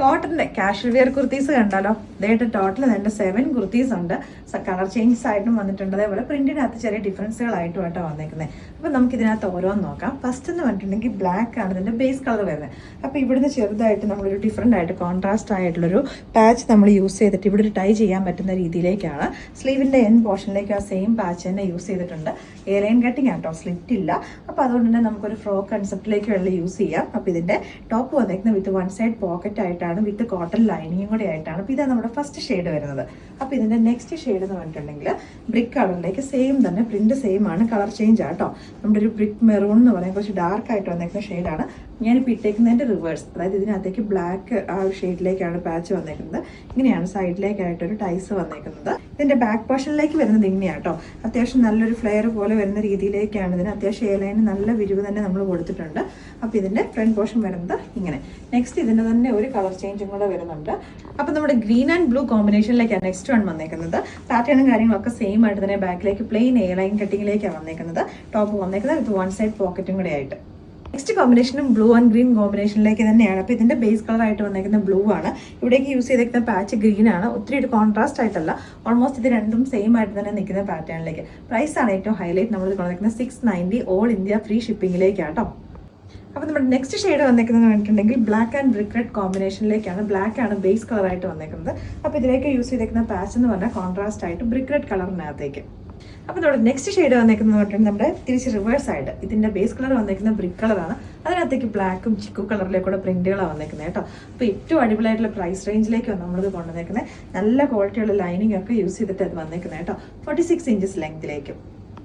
കോട്ടന്റെ casual wear kurtis കണ്ടാലോ. ഇതായിട്ട് total തന്നെ 7 കുർത്തീസ് ഉണ്ട്. കളർ ചേഞ്ചസ് ആയിട്ടും വന്നിട്ടുണ്ട്. അതേപോലെ പ്രിന്റിനകത്ത് ചെറിയ ഡിഫറൻസുകളായിട്ടുമായിട്ടോ വന്നേക്കുന്നത്. അപ്പൊ നമുക്ക് ഇതിനകത്ത് ഓരോന്ന് നോക്കാം. ഫസ്റ്റ് എന്ന് പറഞ്ഞിട്ടുണ്ടെങ്കിൽ ബ്ലാക്ക് ആണ് ഇതിന്റെ ബേസ് കളർ വരുന്നത്. അപ്പൊ ഇവിടുന്ന് ചെറുതായിട്ട് നമ്മളൊരു ഡിഫറെന്റ് ആയിട്ട് കോൺട്രാസ്റ്റ് ആയിട്ടുള്ളൊരു പാച്ച് നമ്മൾ യൂസ് ചെയ്തിട്ട് ഇവിടെ ഒരു ടൈ ചെയ്യാൻ പറ്റുന്ന രീതിയിലേക്കാണ്. സ്ലീവിന്റെ എൻ പോർഷനിലേക്ക് ആ സെയിം പാച്ച് തന്നെ യൂസ് ചെയ്തിട്ടുണ്ട്. എയർലൈൻ കട്ടിങ് ആട്ടോ, സ്ലിറ്റ് ഇല്ല. അപ്പൊ അതുകൊണ്ട് തന്നെ നമുക്കൊരു ഫ്രോക്ക് കൺസെപ്റ്റിലേക്ക് വേണ്ടി യൂസ് ചെയ്യാം. അപ്പൊ ഇതിന്റെ ടോപ്പ് വന്നേക്കുന്നത് വിത്ത് 1 സൈഡ് പോക്കറ്റ് ആയിട്ടാണ്, വിത്ത് കോട്ടൺ ലൈനിങ്ങും കൂടെ ആയിട്ടാണ്. അപ്പൊ ഇതാണ് നമ്മുടെ ഫസ്റ്റ് ഷെയ്ഡ് വരുന്നത്. അപ്പൊ ഇതിന്റെ നെക്സ്റ്റ് ഷെയ്ഡ് എന്ന് പറഞ്ഞിട്ടുണ്ടെങ്കിൽ ബ്രിക്ക് കളറിലേക്ക് സെയിം തന്നെ, പ്രിന്റ് സെയിം ആണ്, കളർ ചേഞ്ച് ആട്ടോ. നമ്മുടെ ഒരു ബ്രിക്ക് മെറൂൺ എന്ന് പറയാൻ കുറച്ച് ഡാർക്ക് ആയിട്ട് വന്നേക്കുന്ന ഷെയ്ഡാണ്. ഞാനിപ്പോൾ ഇട്ടേക്കുന്നതിന്റെ റിവേഴ്സ്, അതായത് ഇതിനകത്തേക്ക് ബ്ലാക്ക് ആ ഒരു ഷെയ്ഡിലേക്കാണ് പാച്ച് വന്നേക്കുന്നത്. ഇങ്ങനെയാണ് സൈഡിലേക്കായിട്ടൊരു ടൈസ് വന്നേക്കുന്നത്. ഇതിന്റെ ബാക്ക് പോർഷനിലേക്ക് വരുന്നത് ഇങ്ങനെയാട്ടോ. അത്യാവശ്യം നല്ലൊരു ഫ്ലെയർ പോലെ വരുന്ന രീതിയിലേക്കാണ് ഇതിന്. അത്യാവശ്യം എയർലൈന് നല്ല വിരിവ് തന്നെ നമ്മൾ കൊടുത്തിട്ടുണ്ട്. അപ്പൊ ഇതിന്റെ ഫ്രണ്ട് പോർഷൻ വരുന്നത് ഇങ്ങനെ. നെക്സ്റ്റ് ഇതിന്റെ തന്നെ ഒരു കളർ ചേഞ്ചും കൂടെ വരുന്നുണ്ട്. അപ്പൊ നമ്മുടെ ഗ്രീൻ ആൻഡ് ബ്ലൂ കോമ്പിനേഷനിലേക്കാണ് നെക്സ്റ്റ് വൺ വന്നേക്കുന്നത്. പാറ്റേണും കാര്യങ്ങളൊക്കെ സെയിം ആയിട്ട് തന്നെ ബാക്കിലേക്ക് പ്ലെയിൻ എയർലൈൻ കട്ടിങ്ങിലേക്കാണ് വന്നേക്കുന്നത്. ടോപ്പ് വന്നേക്കുന്നത് വിത്ത് 1 സൈഡ് പോക്കറ്റും കൂടെ ആയിട്ട്. നെക്സ്റ്റ് കോമ്പിനേഷനും ബ്ലൂ ആൻഡ് ഗ്രീൻ കോമ്പിനേഷനിലേക്ക് തന്നെയാണ്. അപ്പോൾ ഇതിന്റെ ബേസ് കളർ ആയിട്ട് വന്നേക്കുന്ന ബ്ലൂ ആണ്. ഇവിടേക്ക് യൂസ് ചെയ്തേക്കുന്ന പാച്ച് ഗ്രീൻ ആണ്. ഒത്തിരി ഒരു കോൺട്രാസ്റ്റ് ആയിട്ടല്ല, ഓൾമോസ്റ്റ് ഇത് രണ്ടും സെയിം ആയിട്ട് തന്നെ നിൽക്കുന്ന പാറ്റേണിലേക്ക്. പ്രൈസ് ആണ് ഏറ്റവും ഹൈലൈറ്റ്. നമ്മൾ കൊടുക്കുന്നത് 690 ഓൾ ഇന്ത്യ ഫ്രീ ഷിപ്പിംഗിലേക്കാട്ടോ. അപ്പോൾ നമ്മുടെ നെക്സ്റ്റ് ഷെയ്ഡ് വന്നേക്കുന്നത് പറഞ്ഞിട്ടുണ്ടെങ്കിൽ ബ്ലാക്ക് ആൻഡ് ബ്രിക്ക് റെഡ് കോമ്പിനേഷനിലേക്കാണ്. ബ്ലാക്ക് ആണ് ബേസ് കളർ ആയിട്ട് വന്നേക്കുന്നത്. അപ്പോൾ ഇതിലേക്ക് യൂസ് ചെയ്തേക്കുന്ന പാച്ച് എന്ന് പറഞ്ഞാൽ കോൺട്രാസ്റ്റ് ആയിട്ട് ബ്രിക്ക് റെഡ് കളറിനകത്തേക്ക്. അപ്പോൾ നമ്മുടെ നെക്സ്റ്റ് ഷെയ്ഡ് വന്നേക്കുന്നത് പറഞ്ഞിട്ടുണ്ടെങ്കിൽ നമ്മുടെ തിരിച്ച് റിവേഴ്സ് ആയിട്ട് ഇതിന്റെ ബേസ് കളർ വന്നേക്കുന്ന ബ്രിക്ക് കളറാണ്. അതിനകത്തേക്ക് ബ്ലാക്കും ചിക്കു കളറിലേക്കൂടെ പ്രിന്റുകളാണ് വന്നേക്കുന്നത് കേട്ടോ. അപ്പോൾ ഏറ്റവും അടിപൊളിയായിട്ടുള്ള പ്രൈസ് റേഞ്ചിലേക്കാണ് നമ്മളിത് കൊണ്ടുവന്നേക്കുന്നത്. നല്ല ക്വാളിറ്റിയുള്ള ലൈനിങ് ഒക്കെ യൂസ് ചെയ്തിട്ട് അത് വന്നേക്കുന്നത് കേട്ടോ. 46 ഇഞ്ചസ് ലെങ്തിലേക്കും.